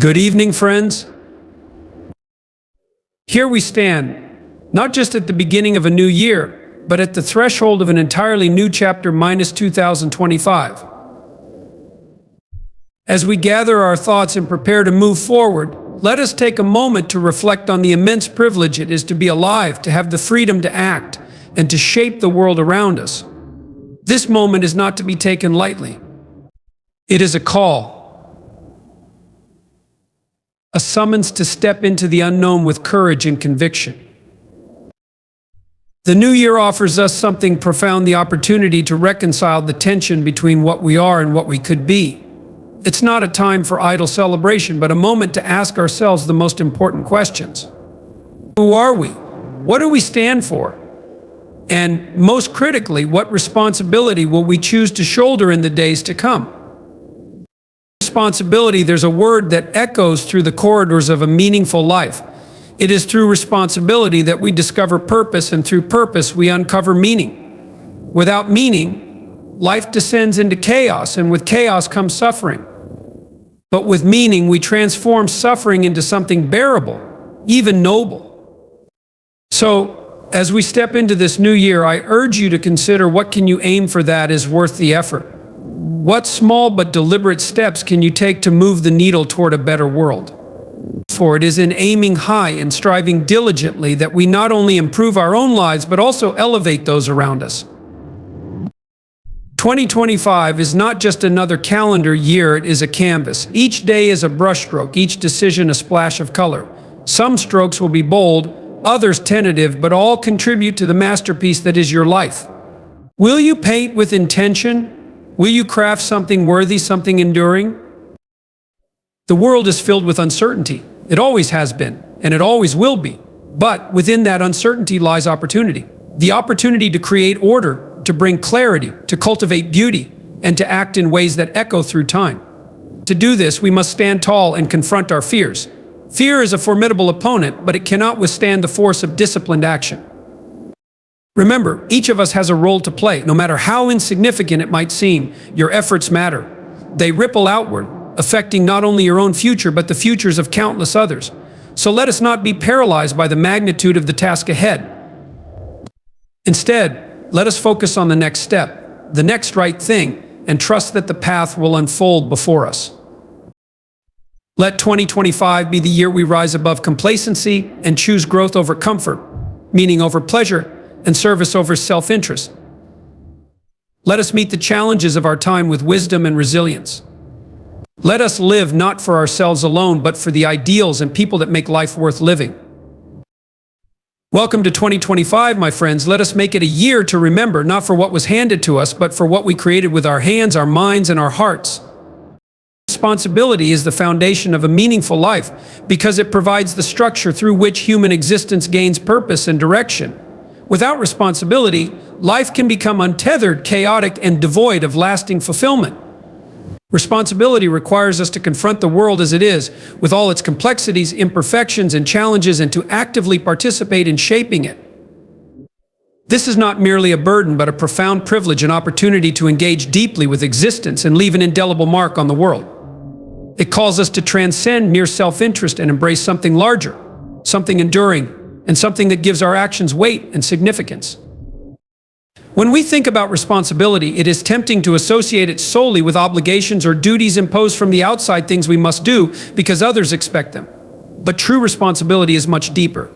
Good evening, friends. Here we stand, not just at the beginning of a new year, but at the threshold of an entirely new chapter minus 2025. As we gather our thoughts and prepare to move forward, let us take a moment to reflect on the immense privilege it is to be alive, to have the freedom to act, and to shape the world around us. This moment is not to be taken lightly. It is a call. A summons to step into the unknown with courage and conviction. The new year offers us something profound, the opportunity to reconcile the tension between what we are and what we could be. It's not a time for idle celebration, but a moment to ask ourselves the most important questions. Who are we? What do we stand for? And most critically, what responsibility will we choose to shoulder in the days to come? Responsibility, there's a word that echoes through the corridors of a meaningful life. It is through responsibility that we discover purpose, and through purpose we uncover meaning. Without meaning, life descends into chaos, and with chaos comes suffering. But with meaning, we transform suffering into something bearable, even noble. So, as we step into this new year, I urge you to consider, what can you aim for that is worth the effort? What small but deliberate steps can you take to move the needle toward a better world? For it is in aiming high and striving diligently that we not only improve our own lives, but also elevate those around us. 2025 is not just another calendar year, it is a canvas. Each day is a brushstroke, each decision a splash of color. Some strokes will be bold, others tentative, but all contribute to the masterpiece that is your life. Will you paint with intention? Will you craft something worthy, something enduring? The world is filled with uncertainty. It always has been, and it always will be. But within that uncertainty lies opportunity. The opportunity to create order, to bring clarity, to cultivate beauty, and to act in ways that echo through time. To do this, we must stand tall and confront our fears. Fear is a formidable opponent, but it cannot withstand the force of disciplined action. Remember, each of us has a role to play. No matter how insignificant it might seem, your efforts matter. They ripple outward, affecting not only your own future, but the futures of countless others. So let us not be paralyzed by the magnitude of the task ahead. Instead, let us focus on the next step, the next right thing, and trust that the path will unfold before us. Let 2025 be the year we rise above complacency and choose growth over comfort, meaning over pleasure, and service over self-interest. Let us meet the challenges of our time with wisdom and resilience. Let us live not for ourselves alone, but for the ideals and people that make life worth living. Welcome to 2025, my friends. Let us make it a year to remember, not for what was handed to us, but for what we created with our hands, our minds, and our hearts. Responsibility is the foundation of a meaningful life because it provides the structure through which human existence gains purpose and direction. Without responsibility, life can become untethered, chaotic, and devoid of lasting fulfillment. Responsibility requires us to confront the world as it is, with all its complexities, imperfections, and challenges, and to actively participate in shaping it. This is not merely a burden, but a profound privilege, an opportunity to engage deeply with existence and leave an indelible mark on the world. It calls us to transcend mere self-interest and embrace something larger, something enduring, and something that gives our actions weight and significance. When we think about responsibility, it is tempting to associate it solely with obligations or duties imposed from the outside, things we must do because others expect them. But true responsibility is much deeper.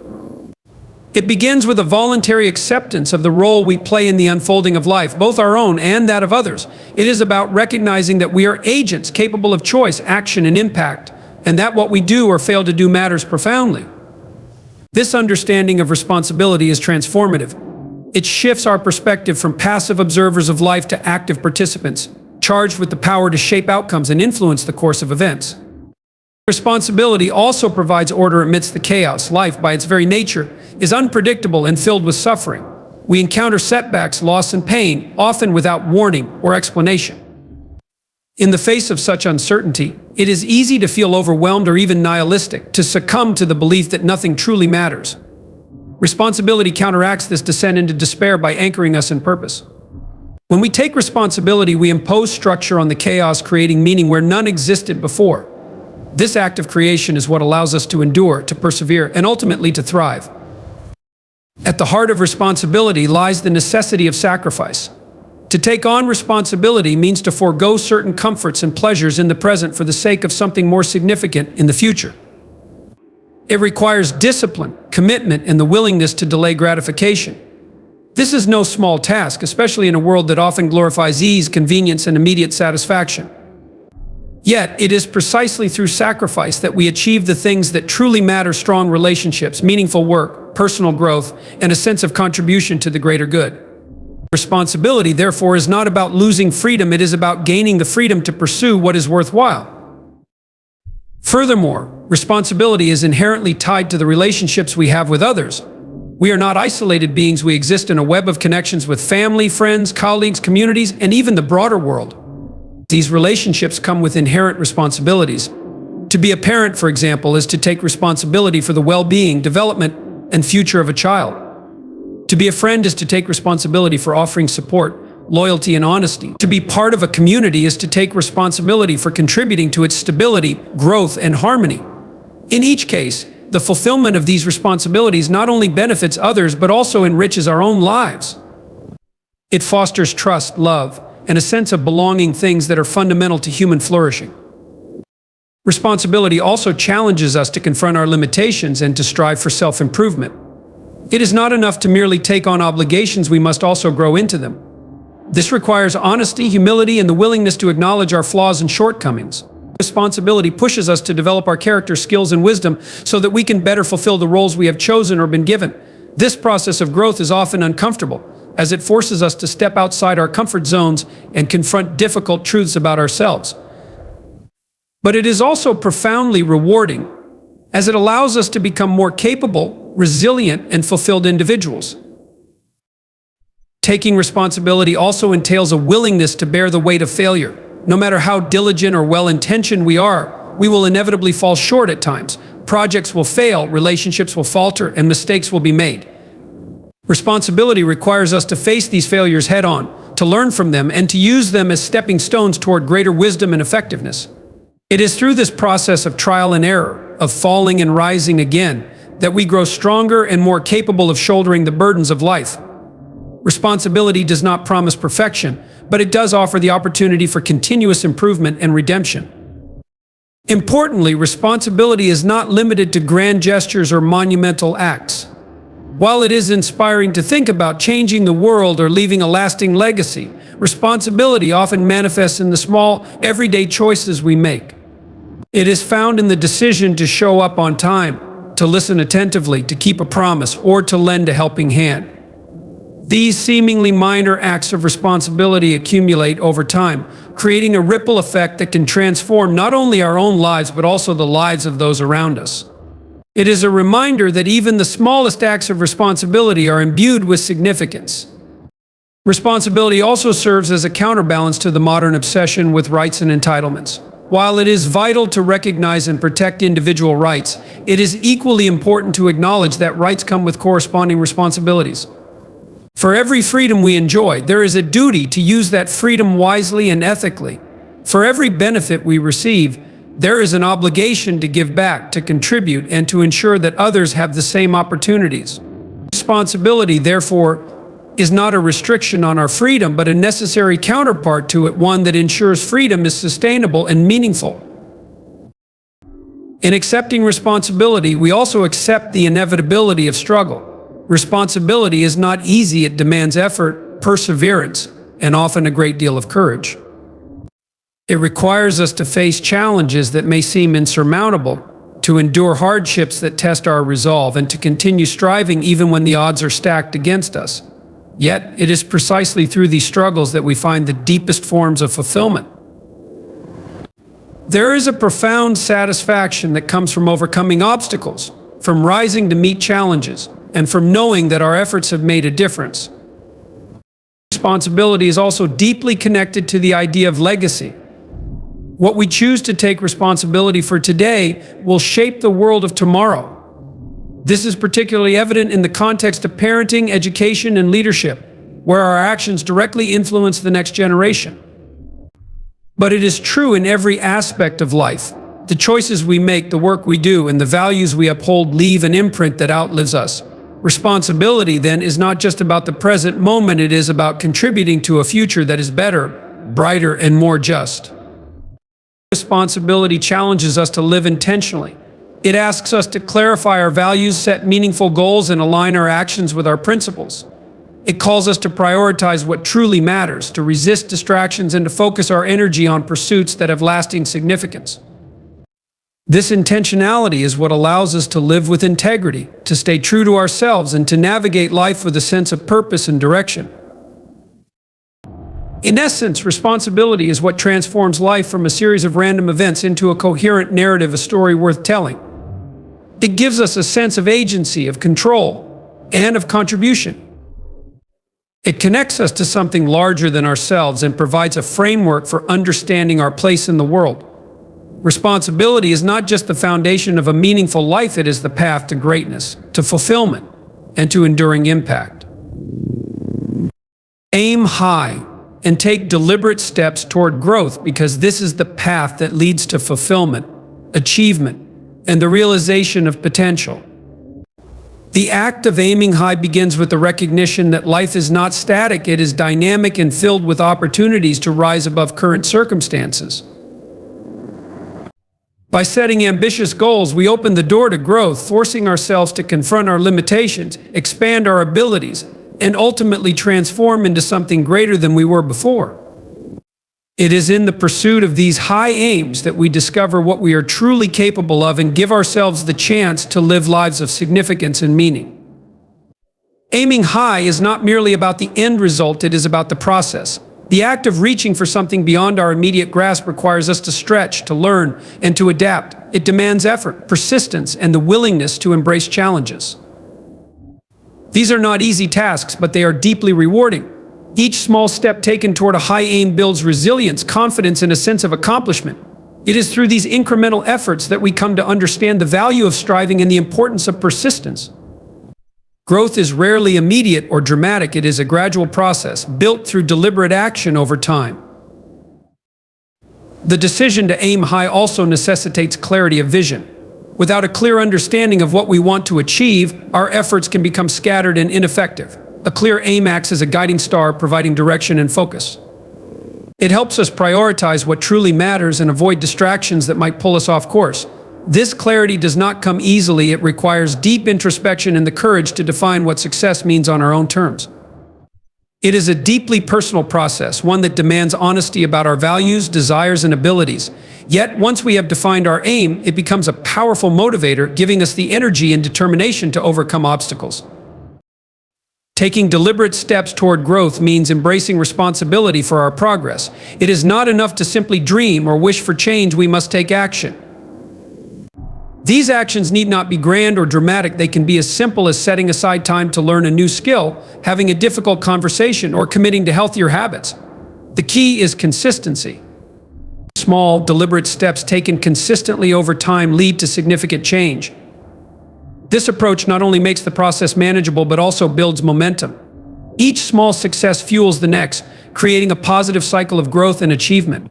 It begins with a voluntary acceptance of the role we play in the unfolding of life, both our own and that of others. It is about recognizing that we are agents capable of choice, action, and impact, and that what we do or fail to do matters profoundly. This understanding of responsibility is transformative. It shifts our perspective from passive observers of life to active participants, charged with the power to shape outcomes and influence the course of events. Responsibility also provides order amidst the chaos. Life, by its very nature, is unpredictable and filled with suffering. We encounter setbacks, loss, and pain, often without warning or explanation. In the face of such uncertainty, it is easy to feel overwhelmed or even nihilistic, to succumb to the belief that nothing truly matters. Responsibility counteracts this descent into despair by anchoring us in purpose. When we take responsibility, we impose structure on the chaos, creating meaning where none existed before. This act of creation is what allows us to endure, to persevere, and ultimately to thrive. At the heart of responsibility lies the necessity of sacrifice. To take on responsibility means to forego certain comforts and pleasures in the present for the sake of something more significant in the future. It requires discipline, commitment, and the willingness to delay gratification. This is no small task, especially in a world that often glorifies ease, convenience, and immediate satisfaction. Yet, it is precisely through sacrifice that we achieve the things that truly matter: strong relationships, meaningful work, personal growth, and a sense of contribution to the greater good. Responsibility, therefore, is not about losing freedom, it is about gaining the freedom to pursue what is worthwhile. Furthermore, responsibility is inherently tied to the relationships we have with others. We are not isolated beings, we exist in a web of connections with family, friends, colleagues, communities, and even the broader world. These relationships come with inherent responsibilities. To be a parent, for example, is to take responsibility for the well-being, development, and future of a child. To be a friend is to take responsibility for offering support, loyalty, and honesty. To be part of a community is to take responsibility for contributing to its stability, growth, and harmony. In each case, the fulfillment of these responsibilities not only benefits others but also enriches our own lives. It fosters trust, love, and a sense of belonging, things that are fundamental to human flourishing. Responsibility also challenges us to confront our limitations and to strive for self-improvement. It is not enough to merely take on obligations, we must also grow into them. This requires honesty, humility, and the willingness to acknowledge our flaws and shortcomings. Responsibility pushes us to develop our character, skills, and wisdom so that we can better fulfill the roles we have chosen or been given. This process of growth is often uncomfortable, as it forces us to step outside our comfort zones and confront difficult truths about ourselves. But it is also profoundly rewarding, as it allows us to become more capable, resilient, and fulfilled individuals. Taking responsibility also entails a willingness to bear the weight of failure. No matter how diligent or well-intentioned we are, we will inevitably fall short at times. Projects will fail, relationships will falter, and mistakes will be made. Responsibility requires us to face these failures head-on, to learn from them, and to use them as stepping stones toward greater wisdom and effectiveness. It is through this process of trial and error, of falling and rising again, that we grow stronger and more capable of shouldering the burdens of life. Responsibility does not promise perfection, but it does offer the opportunity for continuous improvement and redemption. Importantly, responsibility is not limited to grand gestures or monumental acts. While it is inspiring to think about changing the world or leaving a lasting legacy, responsibility often manifests in the small, everyday choices we make. It is found in the decision to show up on time, to listen attentively, to keep a promise, or to lend a helping hand. These seemingly minor acts of responsibility accumulate over time, creating a ripple effect that can transform not only our own lives but also the lives of those around us. It is a reminder that even the smallest acts of responsibility are imbued with significance. Responsibility also serves as a counterbalance to the modern obsession with rights and entitlements. While it is vital to recognize and protect individual rights, it is equally important to acknowledge that rights come with corresponding responsibilities. For every freedom we enjoy, there is a duty to use that freedom wisely and ethically. For every benefit we receive, there is an obligation to give back, to contribute, and to ensure that others have the same opportunities. Responsibility, therefore, is not a restriction on our freedom, but a necessary counterpart to it, one that ensures freedom is sustainable and meaningful. In accepting responsibility, we also accept the inevitability of struggle. Responsibility is not easy, it demands effort, perseverance, and often a great deal of courage. It requires us to face challenges that may seem insurmountable, to endure hardships that test our resolve, and to continue striving even when the odds are stacked against us. Yet, it is precisely through these struggles that we find the deepest forms of fulfillment. There is a profound satisfaction that comes from overcoming obstacles, from rising to meet challenges, and from knowing that our efforts have made a difference. Responsibility is also deeply connected to the idea of legacy. What we choose to take responsibility for today will shape the world of tomorrow. This is particularly evident in the context of parenting, education, and leadership, where our actions directly influence the next generation. But it is true in every aspect of life. The choices we make, the work we do, and the values we uphold leave an imprint that outlives us. Responsibility, then, is not just about the present moment, it is about contributing to a future that is better, brighter, and more just. Responsibility challenges us to live intentionally. It asks us to clarify our values, set meaningful goals, and align our actions with our principles. It calls us to prioritize what truly matters, to resist distractions, and to focus our energy on pursuits that have lasting significance. This intentionality is what allows us to live with integrity, to stay true to ourselves, and to navigate life with a sense of purpose and direction. In essence, responsibility is what transforms life from a series of random events into a coherent narrative, a story worth telling. It gives us a sense of agency, of control, and of contribution. It connects us to something larger than ourselves and provides a framework for understanding our place in the world. Responsibility is not just the foundation of a meaningful life, it is the path to greatness, to fulfillment, and to enduring impact. Aim high and take deliberate steps toward growth, because this is the path that leads to fulfillment, achievement, and the realization of potential. The act of aiming high begins with the recognition that life is not static, it is dynamic and filled with opportunities to rise above current circumstances. By setting ambitious goals, we open the door to growth, forcing ourselves to confront our limitations, expand our abilities, and ultimately transform into something greater than we were before. It is in the pursuit of these high aims that we discover what we are truly capable of and give ourselves the chance to live lives of significance and meaning. Aiming high is not merely about the end result, it is about the process. The act of reaching for something beyond our immediate grasp requires us to stretch, to learn, and to adapt. It demands effort, persistence, and the willingness to embrace challenges. These are not easy tasks, but they are deeply rewarding. Each small step taken toward a high aim builds resilience, confidence, and a sense of accomplishment. It is through these incremental efforts that we come to understand the value of striving and the importance of persistence. Growth is rarely immediate or dramatic. It is a gradual process, built through deliberate action over time. The decision to aim high also necessitates clarity of vision. Without a clear understanding of what we want to achieve, our efforts can become scattered and ineffective. A clear aim acts as a guiding star, providing direction and focus. It helps us prioritize what truly matters and avoid distractions that might pull us off course. This clarity does not come easily. It requires deep introspection and the courage to define what success means on our own terms. It is a deeply personal process, one that demands honesty about our values, desires, and abilities. Yet, once we have defined our aim, it becomes a powerful motivator, giving us the energy and determination to overcome obstacles. Taking deliberate steps toward growth means embracing responsibility for our progress. It is not enough to simply dream or wish for change. We must take action. These actions need not be grand or dramatic. They can be as simple as setting aside time to learn a new skill, having a difficult conversation, or committing to healthier habits. The key is consistency. Small, deliberate steps taken consistently over time lead to significant change. This approach not only makes the process manageable, but also builds momentum. Each small success fuels the next, creating a positive cycle of growth and achievement.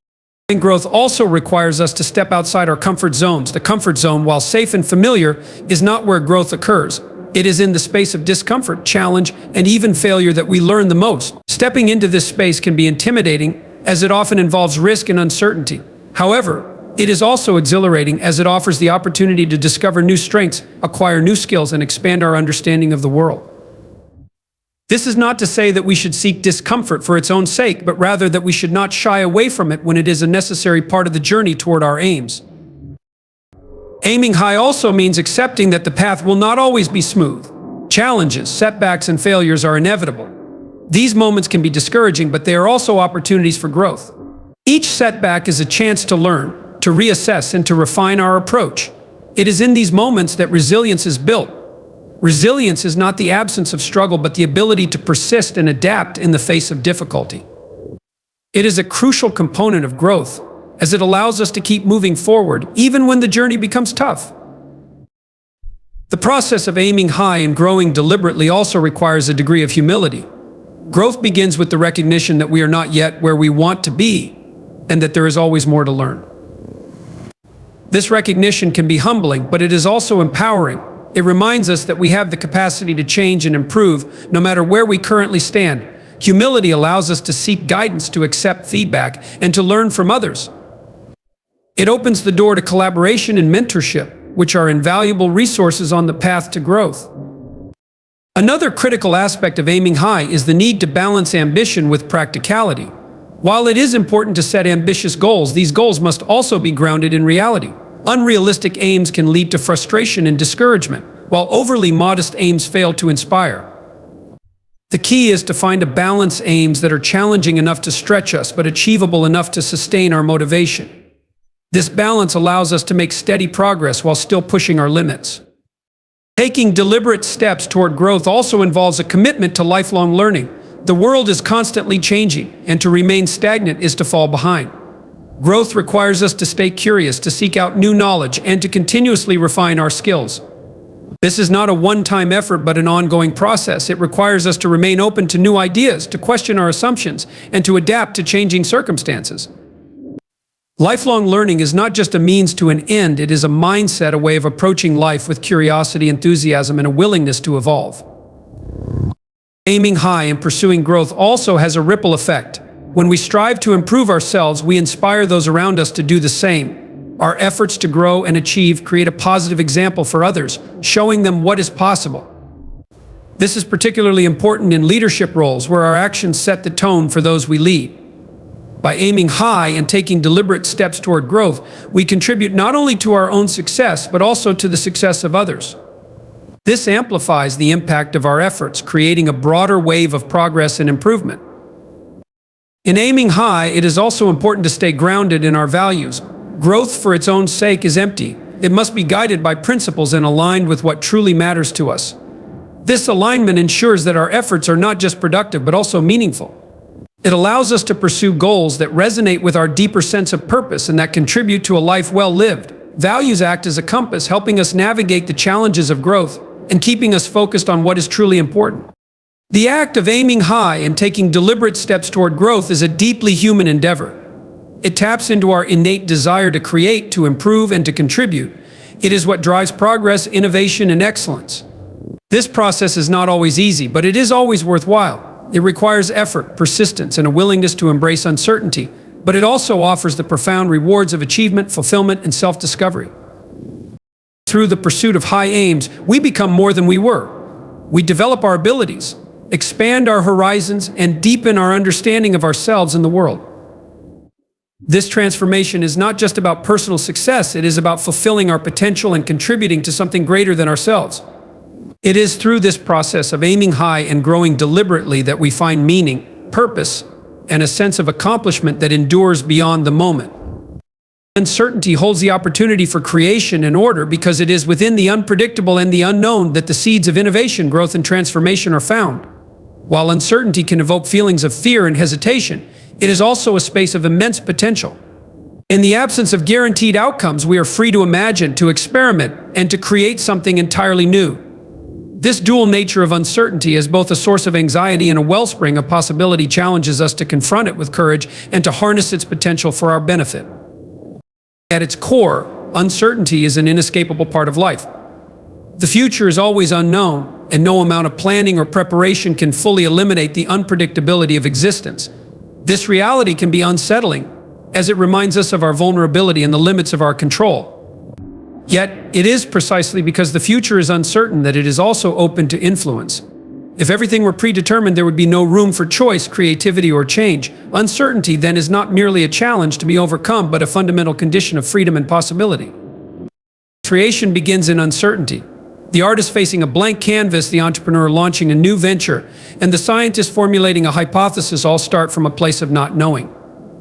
Growth also requires us to step outside our comfort zones. The comfort zone, while safe and familiar, is not where growth occurs. It is in the space of discomfort, challenge, and even failure that we learn the most. Stepping into this space can be intimidating, as it often involves risk and uncertainty. However, it is also exhilarating, as it offers the opportunity to discover new strengths, acquire new skills, and expand our understanding of the world. This is not to say that we should seek discomfort for its own sake, but rather that we should not shy away from it when it is a necessary part of the journey toward our aims. Aiming high also means accepting that the path will not always be smooth. Challenges, setbacks, and failures are inevitable. These moments can be discouraging, but they are also opportunities for growth. Each setback is a chance to learn, to reassess, and to refine our approach. It is in these moments that resilience is built. Resilience is not the absence of struggle, but the ability to persist and adapt in the face of difficulty. It is a crucial component of growth, as it allows us to keep moving forward, even when the journey becomes tough. The process of aiming high and growing deliberately also requires a degree of humility. Growth begins with the recognition that we are not yet where we want to be, and that there is always more to learn. This recognition can be humbling, but it is also empowering. It reminds us that we have the capacity to change and improve, no matter where we currently stand. Humility allows us to seek guidance, to accept feedback, and to learn from others. It opens the door to collaboration and mentorship, which are invaluable resources on the path to growth. Another critical aspect of aiming high is the need to balance ambition with practicality. While it is important to set ambitious goals, these goals must also be grounded in reality. Unrealistic aims can lead to frustration and discouragement, while overly modest aims fail to inspire. The key is to find a balance: aims that are challenging enough to stretch us, but achievable enough to sustain our motivation. This balance allows us to make steady progress while still pushing our limits. Taking deliberate steps toward growth also involves a commitment to lifelong learning. The world is constantly changing, and to remain stagnant is to fall behind. Growth requires us to stay curious, to seek out new knowledge, and to continuously refine our skills. This is not a one-time effort, but an ongoing process. It requires us to remain open to new ideas, to question our assumptions, and to adapt to changing circumstances. Lifelong learning is not just a means to an end, it is a mindset, a way of approaching life with curiosity, enthusiasm, and a willingness to evolve. Aiming high and pursuing growth also has a ripple effect. When we strive to improve ourselves, we inspire those around us to do the same. Our efforts to grow and achieve create a positive example for others, showing them what is possible. This is particularly important in leadership roles, where our actions set the tone for those we lead. By aiming high and taking deliberate steps toward growth, we contribute not only to our own success, but also to the success of others. This amplifies the impact of our efforts, creating a broader wave of progress and improvement. In aiming high, it is also important to stay grounded in our values. Growth for its own sake is empty. It must be guided by principles and aligned with what truly matters to us. This alignment ensures that our efforts are not just productive, but also meaningful. It allows us to pursue goals that resonate with our deeper sense of purpose and that contribute to a life well lived. Values act as a compass, helping us navigate the challenges of growth and keeping us focused on what is truly important. The act of aiming high and taking deliberate steps toward growth is a deeply human endeavor. It taps into our innate desire to create, to improve, and to contribute. It is what drives progress, innovation, and excellence. This process is not always easy, but it is always worthwhile. It requires effort, persistence, and a willingness to embrace uncertainty, but it also offers the profound rewards of achievement, fulfillment, and self-discovery. Through the pursuit of high aims, we become more than we were. We develop our abilities, expand our horizons, and deepen our understanding of ourselves and the world. This transformation is not just about personal success, it is about fulfilling our potential and contributing to something greater than ourselves. It is through this process of aiming high and growing deliberately that we find meaning, purpose, and a sense of accomplishment that endures beyond the moment. Uncertainty holds the opportunity for creation and order, because it is within the unpredictable and the unknown that the seeds of innovation, growth, and transformation are found. While uncertainty can evoke feelings of fear and hesitation, it is also a space of immense potential. In the absence of guaranteed outcomes, we are free to imagine, to experiment, and to create something entirely new. This dual nature of uncertainty, as both a source of anxiety and a wellspring of possibility, challenges us to confront it with courage and to harness its potential for our benefit. At its core, uncertainty is an inescapable part of life. The future is always unknown, and no amount of planning or preparation can fully eliminate the unpredictability of existence. This reality can be unsettling, as it reminds us of our vulnerability and the limits of our control. Yet, it is precisely because the future is uncertain that it is also open to influence. If everything were predetermined, there would be no room for choice, creativity, or change. Uncertainty, then, is not merely a challenge to be overcome, but a fundamental condition of freedom and possibility. Creation begins in uncertainty. The artist facing a blank canvas, the entrepreneur launching a new venture, and the scientist formulating a hypothesis all start from a place of not knowing.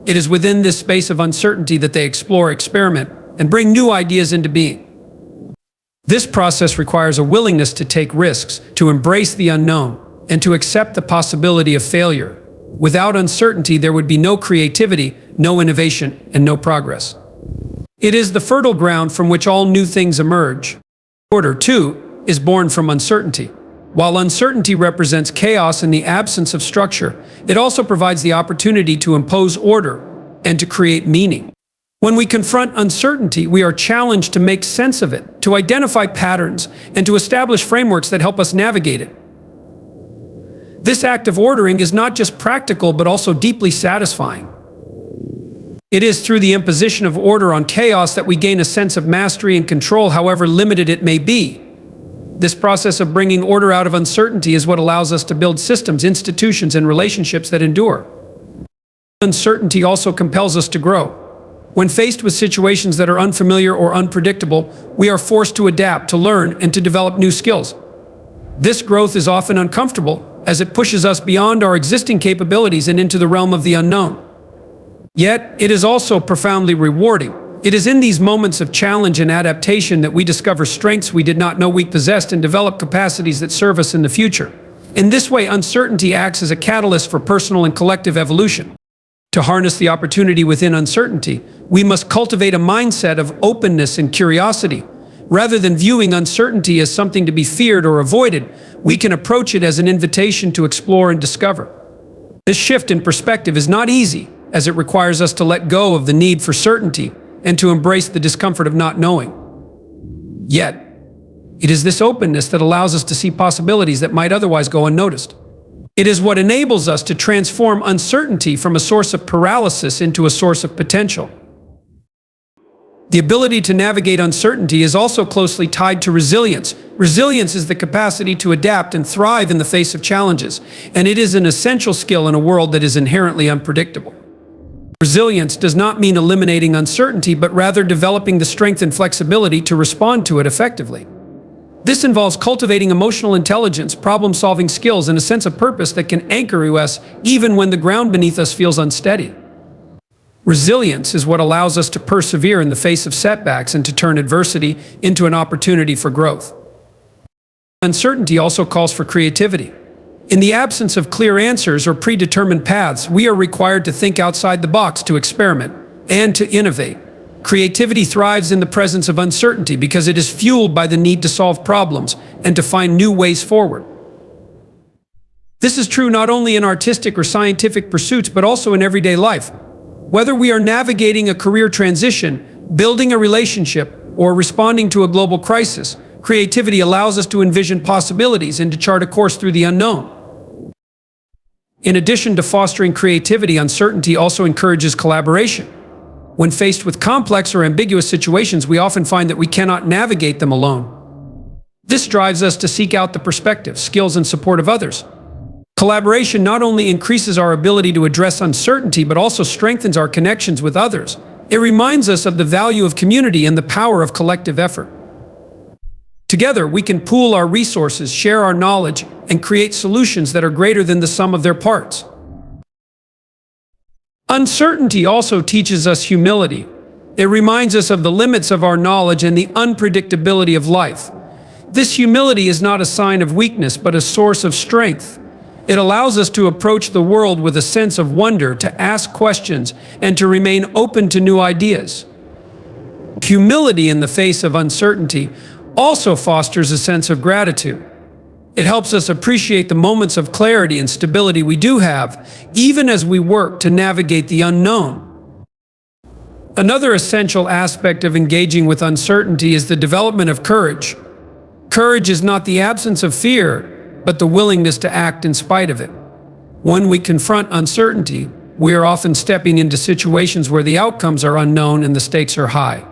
It is within this space of uncertainty that they explore, experiment, and bring new ideas into being. This process requires a willingness to take risks, to embrace the unknown, and to accept the possibility of failure. Without uncertainty, there would be no creativity, no innovation, and no progress. It is the fertile ground from which all new things emerge. Order, too, is born from uncertainty. While uncertainty represents chaos and the absence of structure, it also provides the opportunity to impose order and to create meaning. When we confront uncertainty, we are challenged to make sense of it, to identify patterns, and to establish frameworks that help us navigate it. This act of ordering is not just practical, but also deeply satisfying. It is through the imposition of order on chaos that we gain a sense of mastery and control, however limited it may be. This process of bringing order out of uncertainty is what allows us to build systems, institutions, and relationships that endure. Uncertainty also compels us to grow. When faced with situations that are unfamiliar or unpredictable, we are forced to adapt, to learn, and to develop new skills. This growth is often uncomfortable, as it pushes us beyond our existing capabilities and into the realm of the unknown. Yet, it is also profoundly rewarding. It is in these moments of challenge and adaptation that we discover strengths we did not know we possessed and develop capacities that serve us in the future. In this way, uncertainty acts as a catalyst for personal and collective evolution. To harness the opportunity within uncertainty, we must cultivate a mindset of openness and curiosity. Rather than viewing uncertainty as something to be feared or avoided, we can approach it as an invitation to explore and discover. This shift in perspective is not easy, as it requires us to let go of the need for certainty and to embrace the discomfort of not knowing. Yet, it is this openness that allows us to see possibilities that might otherwise go unnoticed. It is what enables us to transform uncertainty from a source of paralysis into a source of potential. The ability to navigate uncertainty is also closely tied to resilience. Resilience is the capacity to adapt and thrive in the face of challenges, and it is an essential skill in a world that is inherently unpredictable. Resilience does not mean eliminating uncertainty, but rather developing the strength and flexibility to respond to it effectively. This involves cultivating emotional intelligence, problem-solving skills, and a sense of purpose that can anchor us even when the ground beneath us feels unsteady. Resilience is what allows us to persevere in the face of setbacks and to turn adversity into an opportunity for growth. Uncertainty also calls for creativity. In the absence of clear answers or predetermined paths, we are required to think outside the box, to experiment, and to innovate. Creativity thrives in the presence of uncertainty because it is fueled by the need to solve problems and to find new ways forward. This is true not only in artistic or scientific pursuits, but also in everyday life. Whether we are navigating a career transition, building a relationship, or responding to a global crisis, creativity allows us to envision possibilities and to chart a course through the unknown. In addition to fostering creativity, uncertainty also encourages collaboration. When faced with complex or ambiguous situations, we often find that we cannot navigate them alone. This drives us to seek out the perspective, skills, and support of others. Collaboration not only increases our ability to address uncertainty, but also strengthens our connections with others. It reminds us of the value of community and the power of collective effort. Together, we can pool our resources, share our knowledge, and create solutions that are greater than the sum of their parts. Uncertainty also teaches us humility. It reminds us of the limits of our knowledge and the unpredictability of life. This humility is not a sign of weakness, but a source of strength. It allows us to approach the world with a sense of wonder, to ask questions, and to remain open to new ideas. Humility in the face of uncertainty also fosters a sense of gratitude. It helps us appreciate the moments of clarity and stability we do have, even as we work to navigate the unknown. Another essential aspect of engaging with uncertainty is the development of courage. Courage is not the absence of fear, but the willingness to act in spite of it. When we confront uncertainty, we are often stepping into situations where the outcomes are unknown and the stakes are high.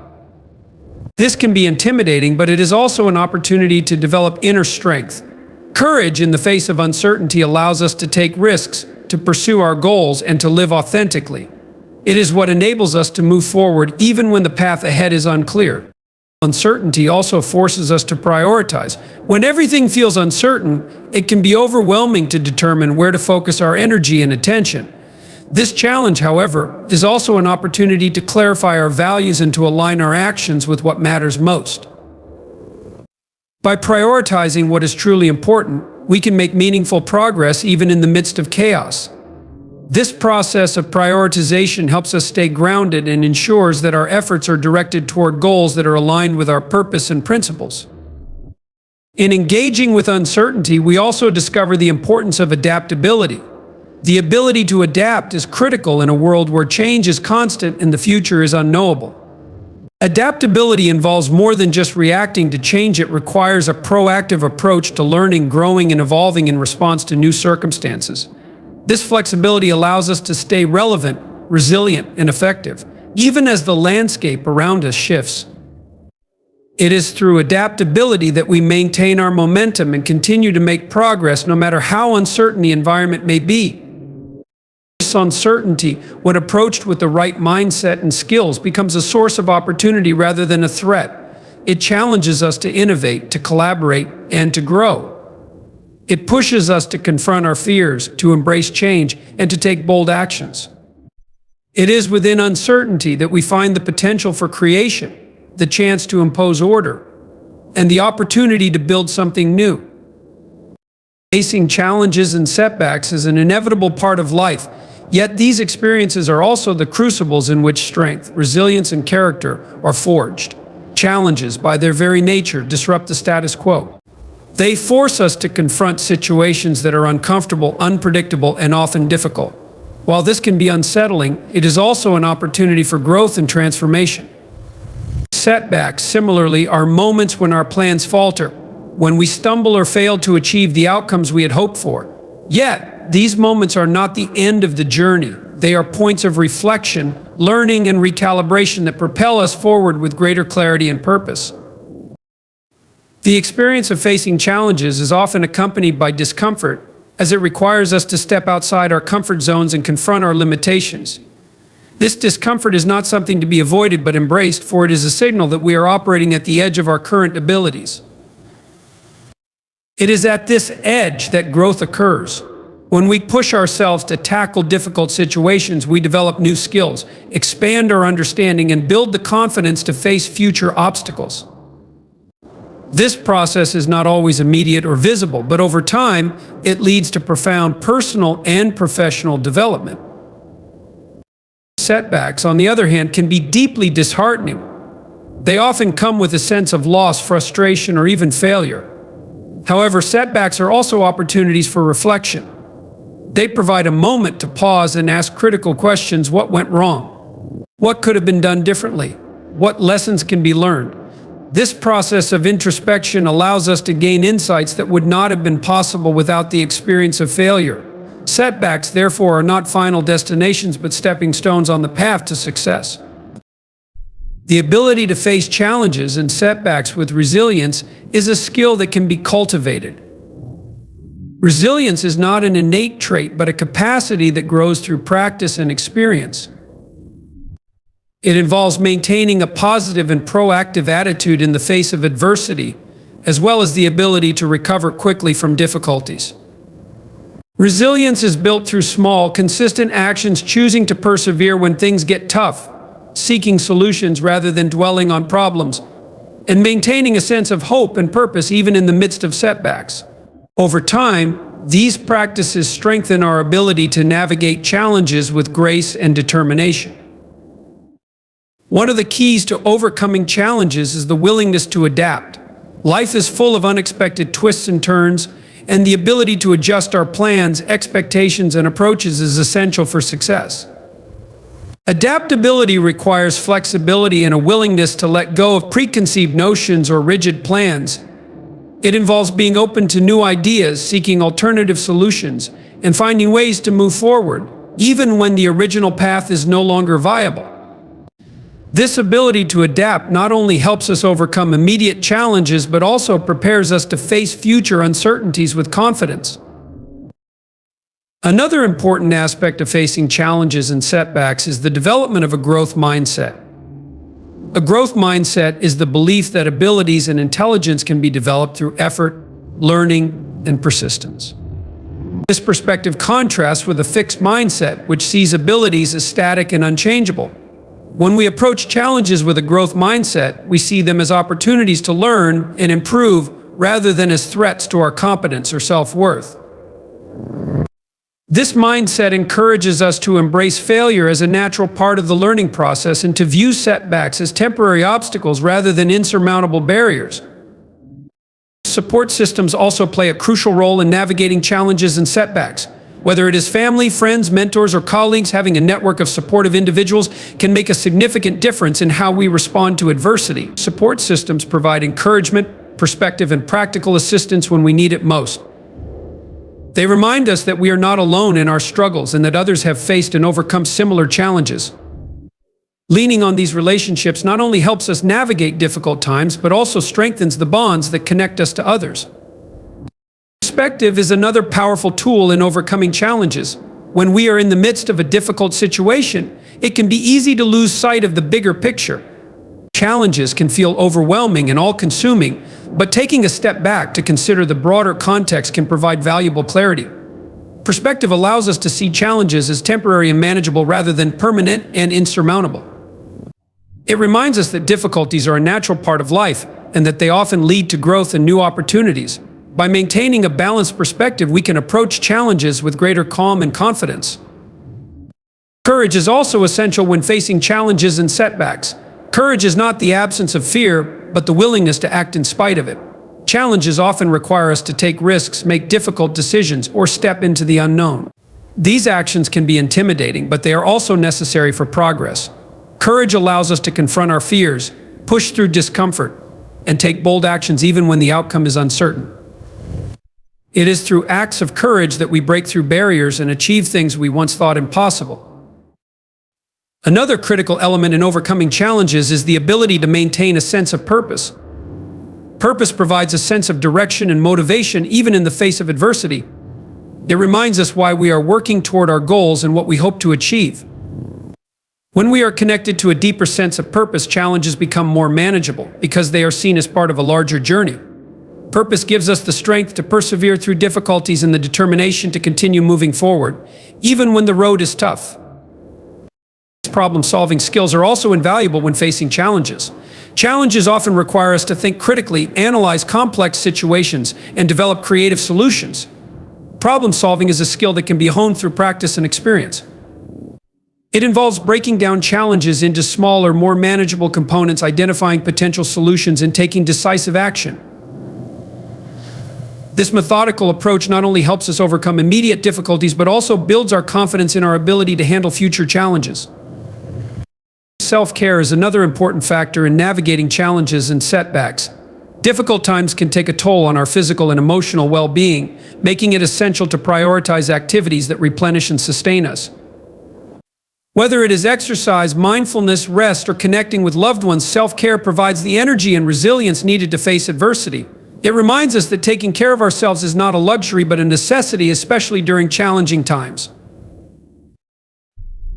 This can be intimidating, but it is also an opportunity to develop inner strength. Courage in the face of uncertainty allows us to take risks, to pursue our goals, and to live authentically. It is what enables us to move forward even when the path ahead is unclear. Uncertainty also forces us to prioritize. When everything feels uncertain, it can be overwhelming to determine where to focus our energy and attention. This challenge, however, is also an opportunity to clarify our values and to align our actions with what matters most. By prioritizing what is truly important, we can make meaningful progress even in the midst of chaos. This process of prioritization helps us stay grounded and ensures that our efforts are directed toward goals that are aligned with our purpose and principles. In engaging with uncertainty, we also discover the importance of adaptability. The ability to adapt is critical in a world where change is constant and the future is unknowable. Adaptability involves more than just reacting to change. It requires a proactive approach to learning, growing, and evolving in response to new circumstances. This flexibility allows us to stay relevant, resilient, and effective, even as the landscape around us shifts. It is through adaptability that we maintain our momentum and continue to make progress no matter how uncertain the environment may be. This uncertainty, when approached with the right mindset and skills, becomes a source of opportunity rather than a threat. It challenges us to innovate, to collaborate, and to grow. It pushes us to confront our fears, to embrace change, and to take bold actions. It is within uncertainty that we find the potential for creation, the chance to impose order, and the opportunity to build something new. Facing challenges and setbacks is an inevitable part of life, yet these experiences are also the crucibles in which strength, resilience, and character are forged. Challenges, by their very nature, disrupt the status quo. They force us to confront situations that are uncomfortable, unpredictable, and often difficult. While this can be unsettling, it is also an opportunity for growth and transformation. Setbacks, similarly, are moments when our plans falter, when we stumble or fail to achieve the outcomes we had hoped for. Yet, these moments are not the end of the journey. They are points of reflection, learning, and recalibration that propel us forward with greater clarity and purpose. The experience of facing challenges is often accompanied by discomfort, as it requires us to step outside our comfort zones and confront our limitations. This discomfort is not something to be avoided but embraced, for it is a signal that we are operating at the edge of our current abilities. It is at this edge that growth occurs. When we push ourselves to tackle difficult situations, we develop new skills, expand our understanding, and build the confidence to face future obstacles. This process is not always immediate or visible, but over time, it leads to profound personal and professional development. Setbacks, on the other hand, can be deeply disheartening. They often come with a sense of loss, frustration, or even failure. However, setbacks are also opportunities for reflection. They provide a moment to pause and ask critical questions. What went wrong? What could have been done differently? What lessons can be learned? This process of introspection allows us to gain insights that would not have been possible without the experience of failure. Setbacks, therefore, are not final destinations but stepping stones on the path to success. The ability to face challenges and setbacks with resilience is a skill that can be cultivated. Resilience is not an innate trait, but a capacity that grows through practice and experience. It involves maintaining a positive and proactive attitude in the face of adversity, as well as the ability to recover quickly from difficulties. Resilience is built through small, consistent actions, choosing to persevere when things get tough, seeking solutions rather than dwelling on problems, and maintaining a sense of hope and purpose even in the midst of setbacks. Over time, these practices strengthen our ability to navigate challenges with grace and determination. One of the keys to overcoming challenges is the willingness to adapt. Life is full of unexpected twists and turns, and the ability to adjust our plans, expectations, and approaches is essential for success. Adaptability requires flexibility and a willingness to let go of preconceived notions or rigid plans. It involves being open to new ideas, seeking alternative solutions, and finding ways to move forward, even when the original path is no longer viable. This ability to adapt not only helps us overcome immediate challenges, but also prepares us to face future uncertainties with confidence. Another important aspect of facing challenges and setbacks is the development of a growth mindset. A growth mindset is the belief that abilities and intelligence can be developed through effort, learning, and persistence. This perspective contrasts with a fixed mindset, which sees abilities as static and unchangeable. When we approach challenges with a growth mindset, we see them as opportunities to learn and improve rather than as threats to our competence or self-worth. This mindset encourages us to embrace failure as a natural part of the learning process and to view setbacks as temporary obstacles rather than insurmountable barriers. Support systems also play a crucial role in navigating challenges and setbacks. Whether it is family, friends, mentors, or colleagues, having a network of supportive individuals can make a significant difference in how we respond to adversity. Support systems provide encouragement, perspective, and practical assistance when we need it most. They remind us that we are not alone in our struggles and that others have faced and overcome similar challenges. Leaning on these relationships not only helps us navigate difficult times, but also strengthens the bonds that connect us to others. Perspective is another powerful tool in overcoming challenges. When we are in the midst of a difficult situation, it can be easy to lose sight of the bigger picture. Challenges can feel overwhelming and all-consuming, but taking a step back to consider the broader context can provide valuable clarity. Perspective allows us to see challenges as temporary and manageable rather than permanent and insurmountable. It reminds us that difficulties are a natural part of life and that they often lead to growth and new opportunities. By maintaining a balanced perspective, we can approach challenges with greater calm and confidence. Courage is also essential when facing challenges and setbacks. Courage is not the absence of fear, but the willingness to act in spite of it. Challenges often require us to take risks, make difficult decisions, or step into the unknown. These actions can be intimidating, but they are also necessary for progress. Courage allows us to confront our fears, push through discomfort, and take bold actions even when the outcome is uncertain. It is through acts of courage that we break through barriers and achieve things we once thought impossible. Another critical element in overcoming challenges is the ability to maintain a sense of purpose. Purpose provides a sense of direction and motivation even in the face of adversity. It reminds us why we are working toward our goals and what we hope to achieve. When we are connected to a deeper sense of purpose, challenges become more manageable because they are seen as part of a larger journey. Purpose gives us the strength to persevere through difficulties and the determination to continue moving forward, even when the road is tough. Problem-solving skills are also invaluable when facing challenges. Challenges often require us to think critically, analyze complex situations, and develop creative solutions. Problem-solving is a skill that can be honed through practice and experience. It involves breaking down challenges into smaller, more manageable components, identifying potential solutions, and taking decisive action. This methodical approach not only helps us overcome immediate difficulties, but also builds our confidence in our ability to handle future challenges. Self-care is another important factor in navigating challenges and setbacks. Difficult times can take a toll on our physical and emotional well-being, making it essential to prioritize activities that replenish and sustain us. Whether it is exercise, mindfulness, rest, or connecting with loved ones, self-care provides the energy and resilience needed to face adversity. It reminds us that taking care of ourselves is not a luxury but a necessity, especially during challenging times.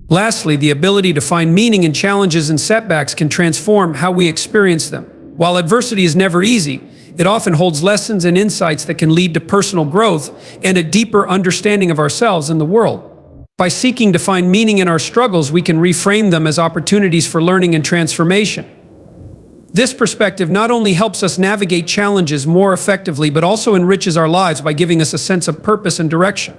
Lastly, the ability to find meaning in challenges and setbacks can transform how we experience them. While adversity is never easy, it often holds lessons and insights that can lead to personal growth and a deeper understanding of ourselves and the world. By seeking to find meaning in our struggles, we can reframe them as opportunities for learning and transformation. This perspective not only helps us navigate challenges more effectively, but also enriches our lives by giving us a sense of purpose and direction.